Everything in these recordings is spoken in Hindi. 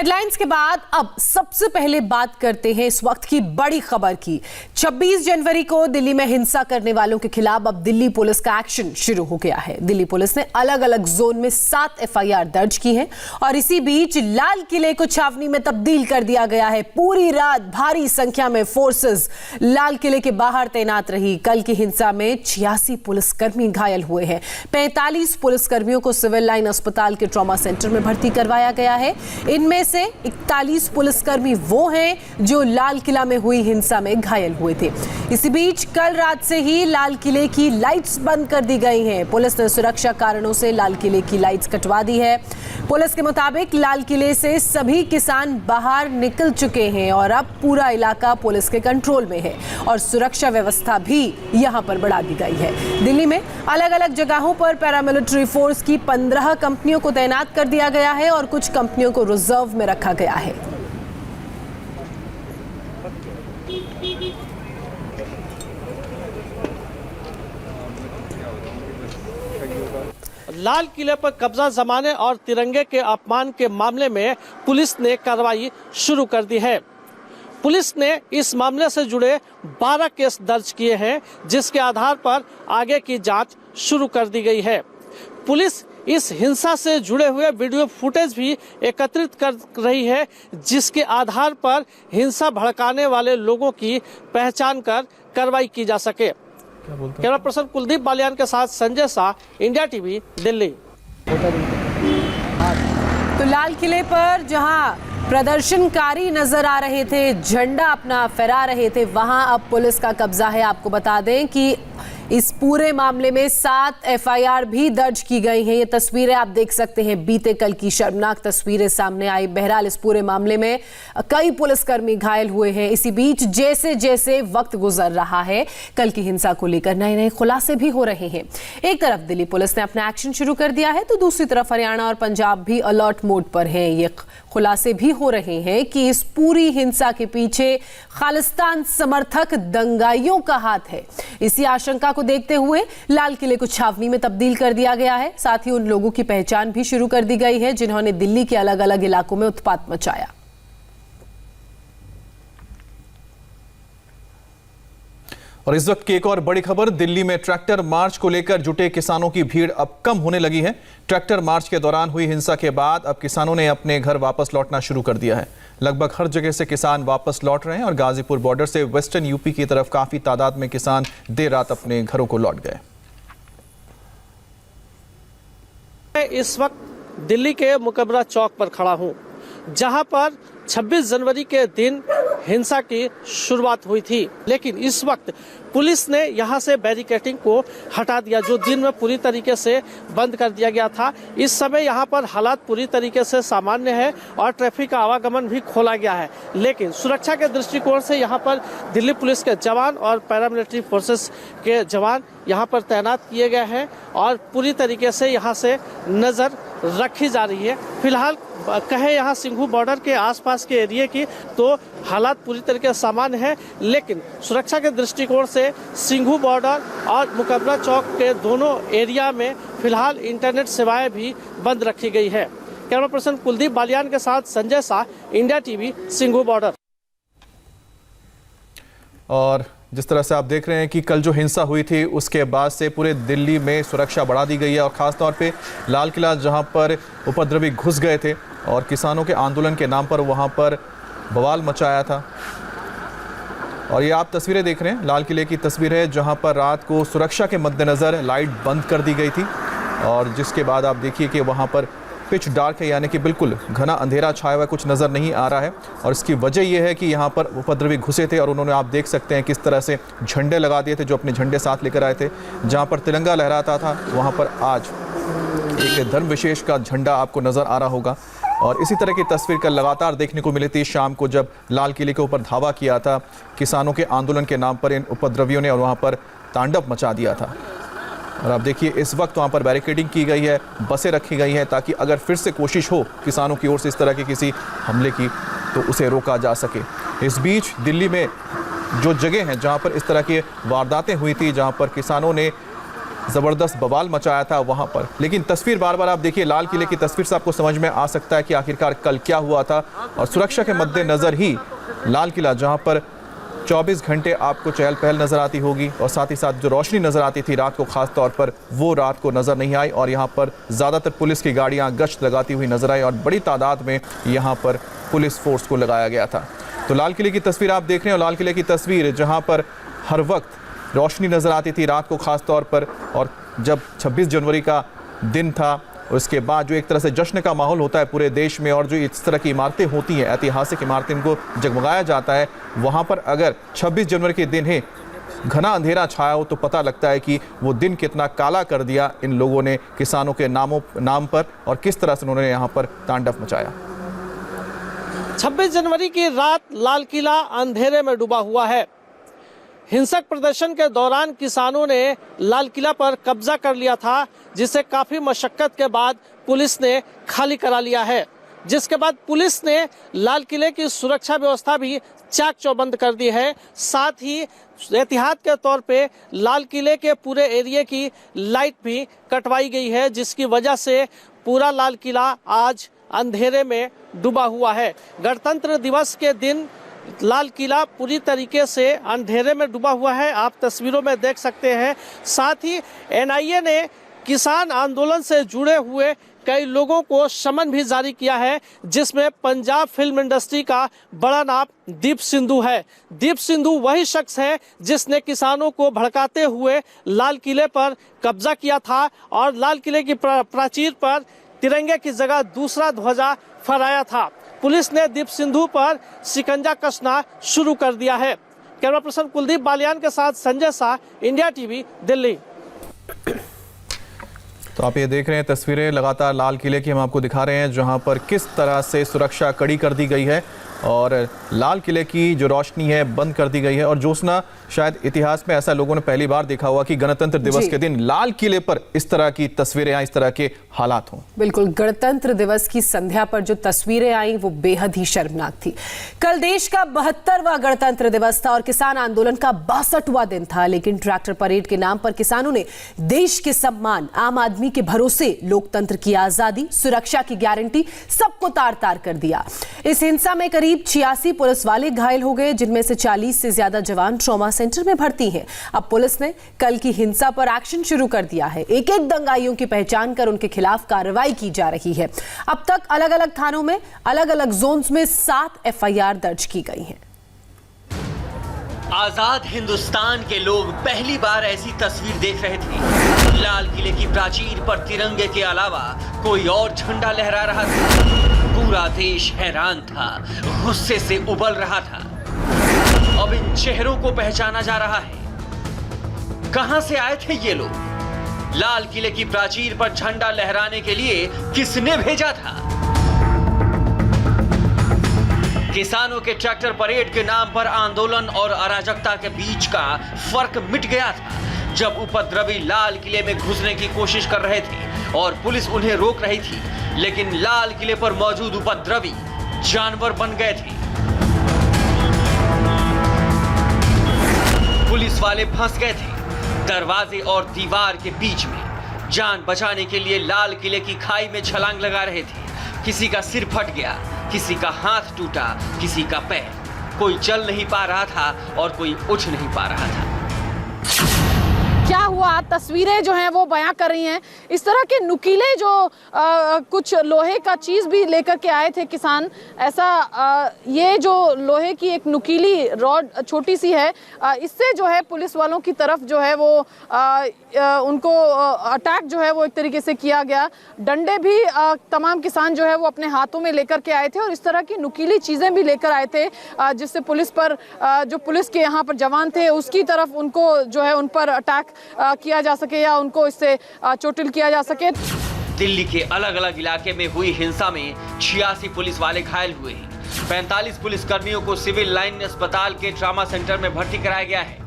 हेडलाइंस के बाद अब सबसे पहले बात करते हैं इस वक्त की बड़ी खबर की। 26 जनवरी को दिल्ली में हिंसा करने वालों के खिलाफ अब दिल्ली पुलिस का एक्शन शुरू हो गया है। दिल्ली पुलिस ने अलग अलग जोन में 7 एफआईआर दर्ज की हैं और इसी बीच लाल किले को छावनी में तब्दील कर दिया गया है। पूरी रात भारी संख्या में फोर्सेस लाल किले के बाहर तैनात रही। कल की हिंसा में 86 पुलिसकर्मी घायल हुए हैं। 45 पुलिसकर्मियों को सिविल लाइन अस्पताल के ट्रॉमा सेंटर में भर्ती करवाया गया है। इनमें से 41 पुलिसकर्मी वो हैं जो लाल किला में हुई हिंसा में घायल हुए थे। इसी बीच कल रात से ही लाल किले की लाइट्स बंद कर दी गई हैं। पुलिस ने सुरक्षा कारणों से लाल किले की लाइट्स कटवा दी है। पुलिस के मुताबिक लाल किले से सभी किसान बाहर निकल चुके हैं और अब पूरा इलाका पुलिस के कंट्रोल में है और सुरक्षा व्यवस्था भी यहां पर बढ़ा दी गई है। दिल्ली में अलग अलग जगहों पर पैरामिलिट्री फोर्स की 15 कंपनियों को तैनात कर दिया गया है और कुछ कंपनियों को रिजर्व में रखा गया है। लाल किले पर कब्जा जमाने और तिरंगे के अपमान के मामले में पुलिस ने कार्रवाई शुरू कर दी है। पुलिस ने इस मामले से जुड़े 12 केस दर्ज किए हैं, जिसके आधार पर आगे की जांच शुरू कर दी गई है। पुलिस इस हिंसा से जुड़े हुए वीडियो फुटेज भी एकत्रित कर रही है, जिसके आधार पर हिंसा भड़काने वाले लोगों की पहचान कर कार्रवाई की जा सके। कैमरा पर्सन कुलदीप बालियान के साथ संजय शाह, इंडिया टीवी, दिल्ली। तो लाल किले पर जहां प्रदर्शनकारी नजर आ रहे थे, झंडा अपना फहरा रहे थे, वहां अब पुलिस का कब्जा है। आपको बता दें कि इस पूरे मामले में 7 एफआईआर भी दर्ज की गई हैं। ये तस्वीरें आप देख सकते हैं, बीते कल की शर्मनाक तस्वीरें सामने आई। बहरहाल इस पूरे मामले में कई पुलिसकर्मी घायल हुए हैं। इसी बीच जैसे जैसे वक्त गुजर रहा है, कल की हिंसा को लेकर नए नए खुलासे भी हो रहे हैं। एक तरफ दिल्ली पुलिस ने अपना एक्शन शुरू कर दिया है, तो दूसरी तरफ हरियाणा और पंजाब भी अलर्ट मोड पर हैं। ये खुलासे भी हो रहे हैं कि इस पूरी हिंसा के पीछे खालिस्तान समर्थक दंगाइयों का हाथ है। इसी आशंका को देखते हुए लाल किले को छावनी में तब्दील कर दिया गया है। साथ ही उन लोगों की पहचान भी शुरू कर दी गई है जिन्होंने दिल्ली के अलग अलग इलाकों में उत्पात मचाया। और इस वक्त की एक और बड़ी खबर, दिल्ली में ट्रैक्टर मार्च को लेकर जुटे किसानों की भीड़ अब कम होने लगी है। ट्रैक्टर मार्च के दौरान हुई हिंसा के बाद अब किसानों ने अपने घर वापस लौटना शुरू कर दिया है। लगभग हर जगह से किसान वापस लौट रहे हैं और गाजीपुर बॉर्डर से वेस्टर्न यूपी की तरफ काफी तादाद में किसान देर रात अपने घरों को लौट गए। मैं इस वक्त दिल्ली के मुकबरा चौक पर खड़ा हूं, जहां पर 26 जनवरी के दिन हिंसा की शुरुआत हुई थी, लेकिन इस वक्त पुलिस ने यहां से बैरिकेडिंग को हटा दिया, जो दिन में पूरी तरीके से बंद कर दिया गया था। इस समय यहां पर हालात पूरी तरीके से सामान्य है और ट्रैफिक का आवागमन भी खोला गया है, लेकिन सुरक्षा के दृष्टिकोण से यहां पर दिल्ली पुलिस के जवान और पैरामिलिट्री फोर्सेस के जवान यहां पर तैनात किए गए हैं और पूरी तरीके से यहां से नज़र रखी जा रही है। फिलहाल कहे यहाँ सिंघू बॉर्डर के आसपास के एरिया की, तो हालात पूरी तरीके से सामान्य है, लेकिन सुरक्षा के दृष्टिकोण से सिंघू बॉर्डर और मुकबरा चौक के दोनों एरिया में फिलहाल इंटरनेट सेवाएं भी बंद रखी गई है। कैमरा पर्सन कुलदीप बालियान के साथ Sanjay Shah, India TV, Singhu border. और जिस तरह से आप देख रहे हैं कि कल जो हिंसा हुई थी उसके बाद से पूरे दिल्ली में सुरक्षा बढ़ा दी गई है और ख़ासतौर पे लाल किला जहां पर उपद्रवी घुस गए थे और किसानों के आंदोलन के नाम पर वहां पर बवाल मचाया था। और ये आप तस्वीरें देख रहे हैं, लाल किले की तस्वीर है जहां पर रात को सुरक्षा के मद्देनज़र लाइट बंद कर दी गई थी और जिसके बाद आप देखिए कि वहां पर पिच डार्क है, यानी कि बिल्कुल घना अंधेरा छाया हुआ, कुछ नज़र नहीं आ रहा है। और इसकी वजह यह है कि यहाँ पर उपद्रवी घुसे थे और उन्होंने, आप देख सकते हैं किस तरह से झंडे लगा दिए थे, जो अपने झंडे साथ लेकर आए थे। जहाँ पर तिरंगा लहराता था वहाँ पर आज एक धर्म विशेष का झंडा आपको नज़र आ रहा होगा। और इसी तरह की तस्वीर कल लगातार देखने को मिली थी शाम को, जब लाल किले के ऊपर धावा किया था किसानों के आंदोलन के नाम पर इन उपद्रवियों ने और वहाँ पर तांडव मचा दिया था। और आप देखिए इस वक्त वहाँ पर बैरिकेडिंग की गई है, बसें रखी गई हैं ताकि अगर फिर से कोशिश हो किसानों की ओर से इस तरह के किसी हमले की तो उसे रोका जा सके। इस बीच दिल्ली में जो जगह हैं जहाँ पर इस तरह की वारदातें हुई थी, जहाँ पर किसानों ने जबरदस्त बवाल मचाया था वहां पर। लेकिन तस्वीर बार बार आप देखिए, लाल किले की तस्वीर से आपको समझ में आ सकता है कि आखिरकार कल क्या हुआ था। और सुरक्षा के मद्देनजर ही लाल किला, जहां पर 24 घंटे आपको चहल पहल नजर आती होगी और साथ ही साथ जो रोशनी नजर आती थी रात को, खास तौर पर वो रात को नजर नहीं आई। और यहाँ पर ज्यादातर पुलिस की गाड़ियां गश्त लगाती हुई नजर आई और बड़ी तादाद में यहाँ पर पुलिस फोर्स को लगाया गया था। तो लाल किले की तस्वीर आप देख रहे हैं, और लाल किले की तस्वीर जहाँ पर हर वक्त रोशनी नजर आती थी रात को खास तौर पर। और जब 26 जनवरी का दिन था, उसके बाद जो एक तरह से जश्न का माहौल होता है पूरे देश में, और जो इस तरह की इमारतें होती हैं, ऐतिहासिक इमारतें, इनको जगमगाया जाता है, वहाँ पर अगर 26 जनवरी के दिन है घना अंधेरा छाया हो तो पता लगता है कि वो दिन कितना काला कर दिया इन लोगों ने किसानों के नाम पर, और किस तरह से उन्होंने यहाँ पर तांडव मचाया। 26 जनवरी की रात लाल किला अंधेरे में डूबा हुआ है। हिंसक प्रदर्शन के दौरान किसानों ने लाल किला पर कब्जा कर लिया था, जिसे काफी मशक्कत के बाद पुलिस ने खाली करा लिया है। जिसके बाद पुलिस ने लाल किले की सुरक्षा व्यवस्था भी चाक चौबंद कर दी है। साथ ही एहतियात के तौर पे लाल किले के पूरे एरिया की लाइट भी कटवाई गई है, जिसकी वजह से पूरा लाल किला आज अंधेरे में डूबा हुआ है। गणतंत्र दिवस के दिन लाल किला पूरी तरीके से अंधेरे में डूबा हुआ है, आप तस्वीरों में देख सकते हैं। साथ ही एनआईए ने किसान आंदोलन से जुड़े हुए कई लोगों को समन भी जारी किया है, जिसमें पंजाब फिल्म इंडस्ट्री का बड़ा नाम दीप सिंधु है। दीप सिंधु वही शख्स है जिसने किसानों को भड़काते हुए लाल किले पर कब्जा किया था और लाल किले की प्राचीर पर तिरंगे की जगह दूसरा ध्वजा फहराया था। पुलिस ने दीप सिंधु पर शिकंजा कसना शुरू कर दिया है। कैमरा पर्सन कुलदीप बालियान के साथ संजय शाह, इंडिया टीवी, दिल्ली। तो आप ये देख रहे हैं तस्वीरें लगातार लाल किले की हम आपको दिखा रहे हैं, जहां पर किस तरह से सुरक्षा कड़ी कर दी गई है और लाल किले की जो रोशनी है बंद कर दी गई है। और जोशना, शायद इतिहास में ऐसा लोगों ने पहली बार देखा हुआ कि गणतंत्र दिवस के दिन लाल किले पर इस तरह की तस्वीरें आई, इस तरह के हालात हों। बिल्कुल, गणतंत्र दिवस की संध्या पर जो तस्वीरें आई वो बेहद ही शर्मनाक थी। कल देश का 72वां गणतंत्र दिवस था और किसान आंदोलन का 62वां दिन था, लेकिन ट्रैक्टर परेड के नाम पर किसानों ने देश के सम्मान, आम आदमी के भरोसे, लोकतंत्र की आजादी, सुरक्षा की गारंटी सबको तार तार कर दिया। इस हिंसा में करीब 86 पुलिस वाले घायल हो गए, जिनमें से 40 से ज्यादा जवान ट्रॉमा सेंटर में भर्ती हैं। अब पुलिस ने कल की हिंसा पर एक्शन शुरू कर दिया है। एक एक दंगाइयों की पहचान कर उनके खिलाफ कार्रवाई की जा रही है। अब तक अलग अलग थानों में, अलग अलग जोन्स में 7 एफआईआर दर्ज की गई हैं। आजाद हिंदुस्तान के लोग पहली बार ऐसी तस्वीर देख रहे थे। लाल किले की प्राचीर पर तिरंगे के अलावा कोई और झंडा लहरा रहा था। पूरा देश हैरान था, गुस्से से उबल रहा था। अब इन चेहरों को पहचाना जा रहा है। कहां से आए थे ये लोग? लाल किले की प्राचीर पर झंडा लहराने के लिए किसने भेजा था? किसानों के ट्रैक्टर परेड के नाम पर आंदोलन और अराजकता के बीच का फर्क मिट गया था, जब उपद्रवी लाल किले में घुसने की कोशिश कर रहे थे और पुलिस उन्हें रोक रही थी। लेकिन लाल किले पर मौजूद उपद्रवी जानवर बन गए थे। पुलिस वाले फंस गए थे दरवाजे और दीवार के बीच में। जान बचाने के लिए लाल किले की खाई में छलांग लगा रहे थे। किसी का सिर फट गया, किसी का हाथ टूटा, किसी का पैर। कोई चल नहीं पा रहा था और कोई उठ नहीं पा रहा था। क्या हुआ, तस्वीरें जो हैं वो बयां कर रही हैं। इस तरह के नुकीले जो कुछ लोहे का चीज़ भी लेकर के आए थे किसान। ऐसा ये जो लोहे की एक नुकीली रॉड छोटी सी है, इससे जो है पुलिस वालों की तरफ जो है वो उनको अटैक जो है वो एक तरीके से किया गया। डंडे भी तमाम किसान जो है वो अपने हाथों में लेकर के आए थे और इस तरह की नुकीली चीज़ें भी लेकर आए थे, जिससे पुलिस पर जो पुलिस के यहाँ पर जवान थे उसकी तरफ उनको जो है उन पर अटैक किया जा सके या उनको इससे चोटिल किया जा सके। दिल्ली के अलग अलग इलाके में हुई हिंसा में 86 पुलिस वाले घायल हुए हैं। 45 पुलिस कर्मियों को सिविल लाइन अस्पताल के ट्रॉमा सेंटर में भर्ती कराया गया है।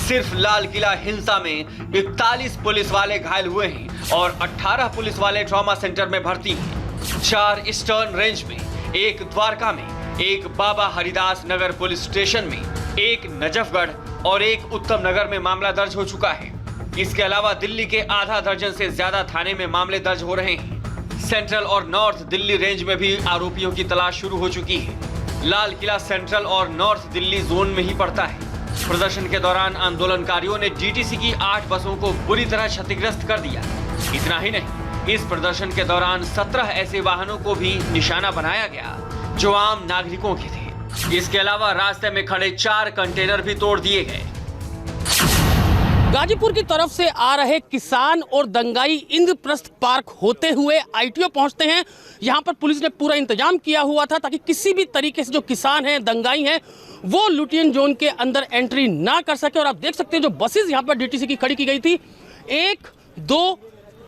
सिर्फ लाल किला हिंसा में 41 पुलिस वाले घायल हुए हैं और 18 पुलिस वाले ट्रॉमा सेंटर में भर्ती हैं। 4 ईस्टर्न रेंज में, एक द्वारका में, एक बाबा हरिदास नगर पुलिस स्टेशन में, एक नजफगढ़ और एक उत्तम नगर में मामला दर्ज हो चुका है। इसके अलावा दिल्ली के आधा दर्जन से ज्यादा थाने में मामले दर्ज हो रहे हैं। सेंट्रल और नॉर्थ दिल्ली रेंज में भी आरोपियों की तलाश शुरू हो चुकी है। लाल किला सेंट्रल और नॉर्थ दिल्ली जोन में ही पड़ता है। प्रदर्शन के दौरान आंदोलनकारियों ने डीटीसी की 8 बसों को बुरी तरह क्षतिग्रस्त कर दिया। इतना ही नहीं, इस प्रदर्शन के दौरान 17 ऐसे वाहनों को भी निशाना बनाया गया जो आम नागरिकों के थे। इसके अलावा रास्ते में खड़े 4 कंटेनर भी तोड़ दिए गए। गाजीपुर की तरफ से आ रहे किसान और दंगाई इंद्रप्रस्थ पार्क होते हुए आईटीओ पहुंचते हैं। यहां पर पुलिस ने पूरा इंतजाम किया हुआ था ताकि किसी भी तरीके से जो किसान हैं, दंगाई हैं, वो लुटियन जोन के अंदर एंट्री ना कर सके। और आप देख सकते हैं जो बसेस यहां पर डीटीसी की खड़ी की गई थी, 1, 2,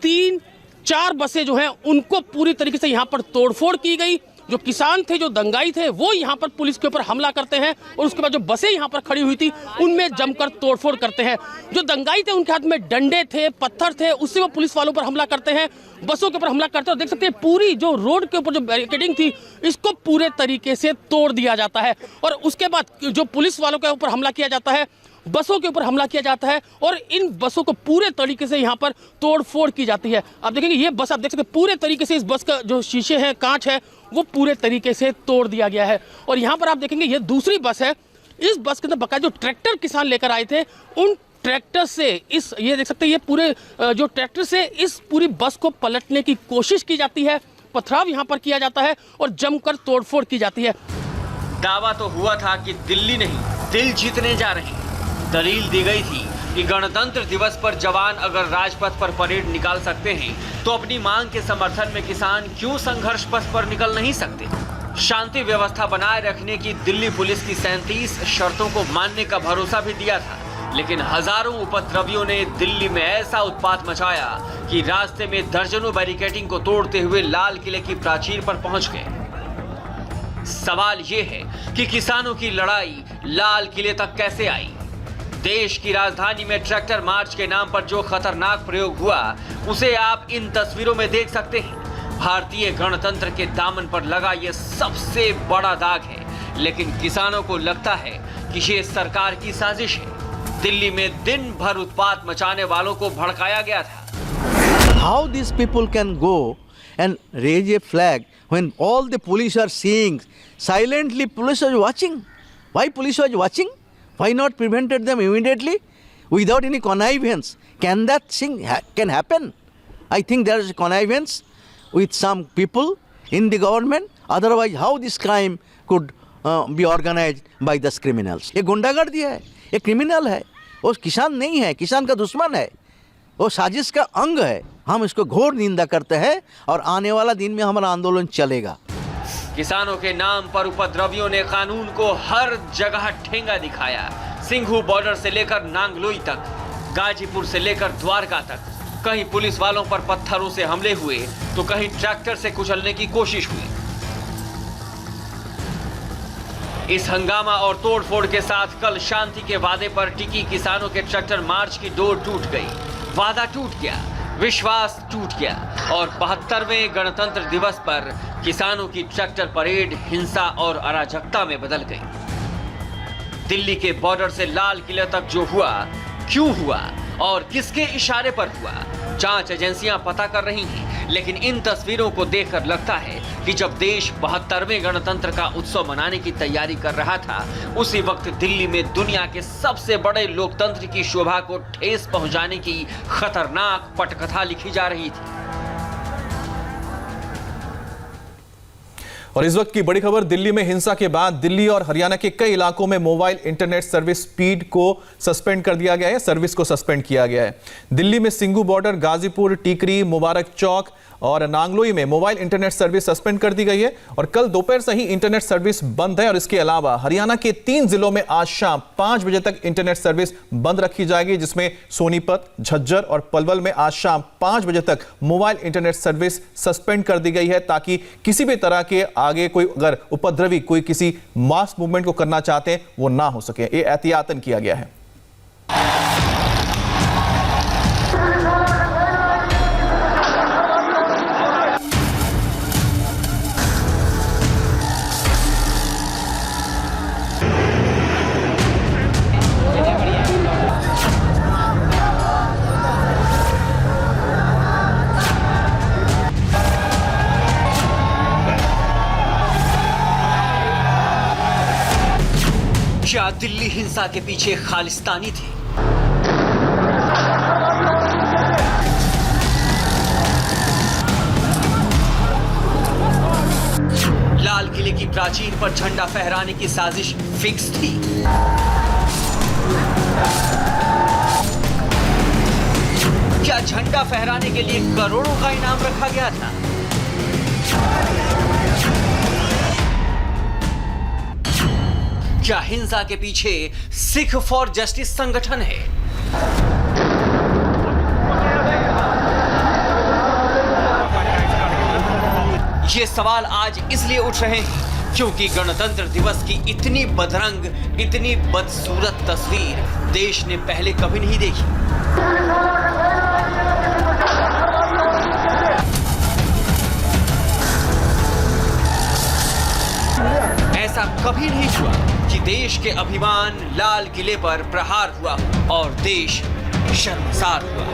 3, 4 बसें जो हैं उनको पूरी तरीके से यहां पर तोड़फोड़ की गई। जो किसान थे, जो दंगाई थे, वो यहाँ पर पुलिस के ऊपर हमला करते हैं और उसके बाद जो बसें यहाँ पर खड़ी हुई थी उनमें जमकर तोड़फोड़ करते हैं। जो दंगाई थे उनके हाथ में डंडे थे, पत्थर थे, उससे वो पुलिस वालों पर हमला करते हैं, बसों के ऊपर हमला करते हैं। और देख सकते हैं पूरी जो रोड के ऊपर जो बैरिकेडिंग थी इसको पूरे तरीके से तोड़ दिया जाता है। और उसके बाद जो पुलिस वालों के ऊपर हमला किया जाता है, बसों के ऊपर हमला किया जाता है और इन बसों को पूरे तरीके से यहाँ पर तोड़फोड़ की जाती है। आप देखेंगे ये बस, आप देख सकते हैं पूरे तरीके से इस बस का जो शीशे हैं, कांच है, वो पूरे तरीके से तोड़ दिया गया है। और यहाँ पर आप देखेंगे ये दूसरी बस है। इस बस के अंदर बकायदा जो ट्रैक्टर किसान लेकर आए थे, उन ट्रैक्टर से इस, ये देख सकते हैं, ये पूरे जो ट्रैक्टर से इस पूरी बस को पलटने की कोशिश की जाती है, पथराव यहाँ पर किया जाता है और जमकर तोड़फोड़ की जाती है। दावा तो हुआ था कि दिल्ली नहीं, दिल जीतने जा रहे हैं। दलील दी गई थी कि गणतंत्र दिवस पर जवान अगर राजपथ पर परेड निकाल सकते हैं तो अपनी मांग के समर्थन में किसान क्यों संघर्ष पथ पर निकल नहीं सकते। शांति व्यवस्था बनाए रखने की दिल्ली पुलिस की 37 शर्तों को मानने का भरोसा भी दिया था, लेकिन हजारों उपद्रवियों ने दिल्ली में ऐसा उत्पात मचाया कि रास्ते में दर्जनों बैरिकेडिंग को तोड़ते हुए लाल किले की प्राचीर पर पहुंच गए। सवाल ये है कि किसानों की लड़ाई लाल किले तक कैसे आई। देश की राजधानी में ट्रैक्टर मार्च के नाम पर जो खतरनाक प्रयोग हुआ उसे आप इन तस्वीरों में देख सकते हैं। भारतीय गणतंत्र के दामन पर लगा ये सबसे बड़ा दाग है, लेकिन किसानों को लगता है कि ये सरकार की साजिश है। दिल्ली में दिन भर उत्पात मचाने वालों को भड़काया गया था। How these people can go and raise a flag when all the police are seeing? Silently police are watching. Why police was watching? Why not prevented them immediately without any connivance? Can that thing can happen? I think there is a connivance with some people in the government. Otherwise, how this crime could be organized by these criminals? ये गुंडागर्दी है, ये क्रिमिनल है, वो किसान नहीं है, किसान का दुश्मन है, वो साजिश का अंग है। हम इसको घोर निंदा करते हैं और आने वाला दिन में हमारा आंदोलन चलेगा। किसानों के नाम पर उपद्रवियों ने कानून को हर जगह ठेंगा दिखाया। सिंघू बॉर्डर से लेकर नांगलोई तक, गाजीपुर से लेकर द्वारका तक, कहीं पुलिस वालों पर पत्थरों से हमले हुए तो कहीं ट्रैक्टर से कुचलने की कोशिश हुई। इस हंगामा और तोड़फोड़ के साथ कल शांति के वादे पर टिकी किसानों के ट्रैक्टर मार्च की डोर टूट गई। वादा टूट गया, विश्वास टूट गया और 72वें गणतंत्र दिवस पर किसानों की ट्रैक्टर परेड हिंसा और अराजकता में बदल गई। दिल्ली के बॉर्डर से लाल किले तक जो हुआ, क्यों हुआ और किसके इशारे पर हुआ, जांच एजेंसियां पता कर रही हैं, लेकिन इन तस्वीरों को देखकर लगता है कि जब देश 72वें गणतंत्र का उत्सव मनाने की तैयारी कर रहा था, उसी वक्त दिल्ली में दुनिया के सबसे बड़े लोकतंत्र की शोभा को ठेस पहुंचाने की खतरनाक पटकथा लिखी जा रही थी। और इस वक्त की बड़ी खबर, दिल्ली में हिंसा के बाद दिल्ली और हरियाणा के कई इलाकों में मोबाइल इंटरनेट सर्विस स्पीड को सस्पेंड कर दिया गया है, सर्विस को सस्पेंड किया गया है। दिल्ली में सिंघू बॉर्डर, गाजीपुर, टीकरी, मुबारक चौक और नांगलोई में मोबाइल इंटरनेट सर्विस सस्पेंड कर दी गई है और कल दोपहर से ही इंटरनेट सर्विस बंद है। और इसके अलावा हरियाणा के 3 जिलों में आज शाम 5 बजे तक इंटरनेट सर्विस बंद रखी जाएगी, जिसमें सोनीपत, झज्जर और पलवल में आज शाम 5 बजे तक मोबाइल इंटरनेट सर्विस सस्पेंड कर दी गई है, ताकि किसी भी तरह के आगे कोई अगर उपद्रवी कोई किसी मास मूवमेंट को करना चाहते हैं वो ना हो सके। ये एहतियातन किया गया है। क्या दिल्ली हिंसा के पीछे खालिस्तानी थे? लाल किले की प्राचीर पर झंडा फहराने की साजिश फिक्स थी? क्या झंडा फहराने के लिए करोड़ों का इनाम रखा गया था? क्या हिंसा के पीछे सिख फॉर जस्टिस संगठन है? ये सवाल आज इसलिए उठ रहे हैं क्योंकि गणतंत्र दिवस की इतनी बदरंग, इतनी बदसूरत तस्वीर देश ने पहले कभी नहीं देखी। ऐसा कभी नहीं हुआ कि देश के अभिमान लाल किले पर प्रहार हुआ और देश शर्मसार हुआ।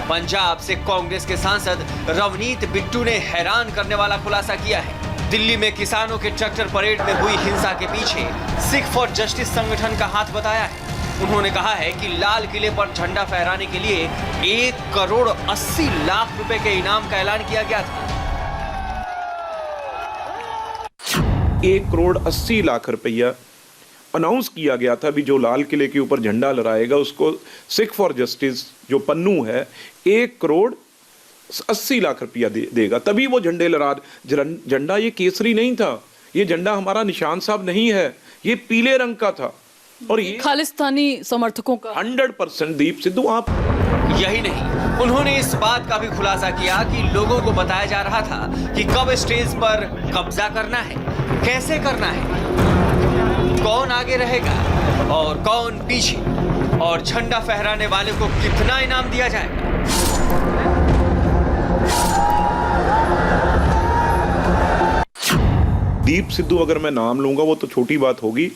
पंजाब से कांग्रेस के सांसद रवनीत बिट्टू ने हैरान करने वाला खुलासा किया है। दिल्ली में किसानों के ट्रैक्टर परेड में हुई हिंसा के पीछे सिख फॉर जस्टिस संगठन का हाथ बताया है। उन्होंने कहा है कि लाल किले पर झंडा फहराने के लिए 1,80,00,000 रुपए के इनाम का ऐलान किया गया था। 1,80,00,000 रुपया अनाउंस किया गया था। भी जो लाल किले के ऊपर झंडा लहराएगा उसको सिख फॉर जस्टिस जो पन्नू है 1,80,00,000 रुपया देगा, तभी वो झंडे लहरा। झंडा ये केसरी नहीं था, ये झंडा हमारा निशान साहब नहीं है, ये पीले रंग का था। और ये खालिस्तानी समर्थकों का 100% दीप सिद्धू आप। यही नहीं, उन्होंने इस बात का भी खुलासा किया कि लोगों को बताया जा रहा था कि कब स्टेज पर कब्जा करना है, कैसे करना है, कौन आगे रहेगा और कौन पीछे, और झंडा फहराने वाले को कितना इनाम दिया जाएगा। दीप सिद्धू अगर मैं नाम लूंगा वो तो छोटी बात होगी,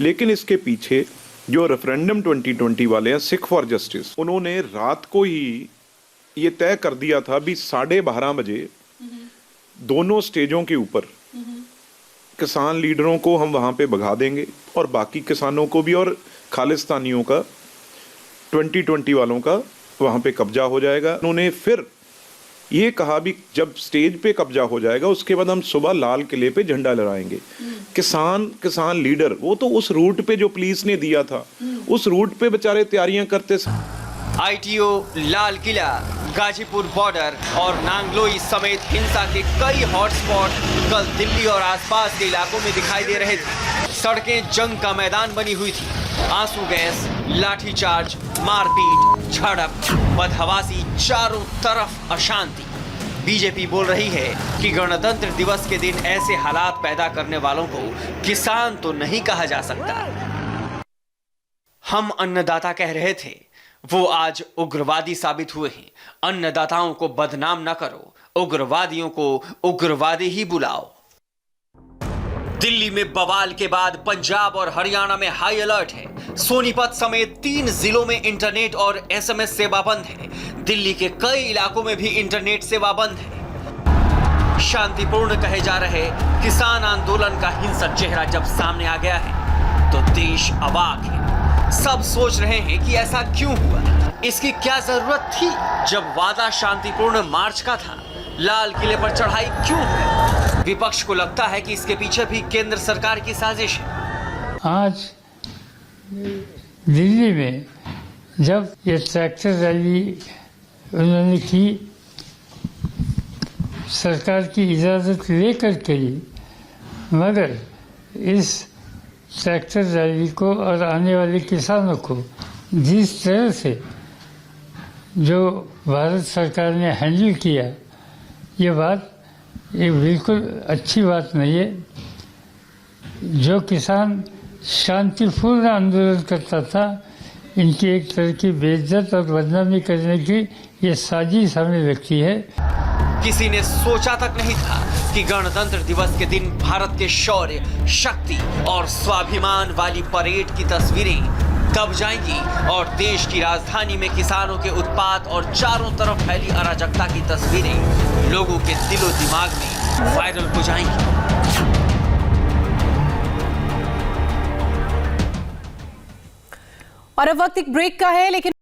लेकिन इसके पीछे जो रेफरेंडम 2020 वाले हैं सिख फॉर जस्टिस, उन्होंने रात को ही ये तय कर दिया था भी 12:30 बजे दोनों स्टेजों के ऊपर किसान लीडरों को हम वहां पे भगा देंगे और बाकी किसानों को भी, और खालिस्तानियों का 2020 वालों का वहां पे कब्जा हो जाएगा। उन्होंने फिर ये कहा भी जब स्टेज पे कब्जा हो जाएगा उसके बाद हम सुबह लाल किले पे झंडा लहराएंगे। किसान लीडर वो तो उस रूट पे जो पुलिस ने दिया था उस रूट पे बेचारे तैयारियां करते। आईटीओ, लाल किला, गाजीपुर बॉर्डर और नांगलोई समेत हिंसा के कई हॉटस्पॉट कल दिल्ली और आसपास के इलाकों में दिखाई दे रहे थे। सड़कें जंग का मैदान बनी हुई थी। आंसू गैस, लाठीचार्ज, मारपीट, झड़प, बदहवासी, चारों तरफ अशांति। बीजेपी बोल रही है कि गणतंत्र दिवस के दिन ऐसे हालात पैदा करने वालों को किसान तो नहीं कहा जा सकता। हम अन्नदाता कह रहे थे, वो आज उग्रवादी साबित हुए हैं। अन्नदाताओं को बदनाम न करो, उग्रवादियों को उग्रवादी ही बुलाओ। दिल्ली में बवाल के बाद पंजाब और हरियाणा में हाई अलर्ट है। सोनीपत समेत 3 जिलों में इंटरनेट और एसएमएस सेवा बंद है। दिल्ली के कई इलाकों में भी इंटरनेट सेवा बंद है। शांतिपूर्ण कहे जा रहे किसान आंदोलन का हिंसक चेहरा जब सामने आ गया है तो देश अवाक है। सब सोच रहे हैं कि ऐसा क्यों हुआ, इसकी क्या जरूरत थी। जब वादा शांतिपूर्ण मार्च का था, लाल किले पर चढ़ाई क्यों हुई। विपक्ष को लगता है कि इसके पीछे भी केंद्र सरकार की साजिश है। आज दिल्ली में जब ये ट्रैक्टर रैली उन्होंने की, सरकार की इजाज़त लेकर के लिए, मगर इस ट्रैक्टर रैली को और आने वाले किसानों को जिस तरह से जो भारत सरकार ने हैंडल किया, ये बिल्कुल अच्छी बात नहीं है। जो किसान शांतिपूर्ण आंदोलन करता था, इनकी एक तरह की बेइज्जत और बदनामी करने की ये साजिश हमें लगती है। किसी ने सोचा तक नहीं था कि गणतंत्र दिवस के दिन भारत के शौर्य, शक्ति और स्वाभिमान वाली परेड की तस्वीरें दब जाएंगी और देश की राजधानी में किसानों के उत्पात और चारों तरफ फैली अराजकता की तस्वीरें लोगों के दिलो दिमाग में वायरल हो जाएंगी। और अब वक्त एक ब्रेक का है, लेकिन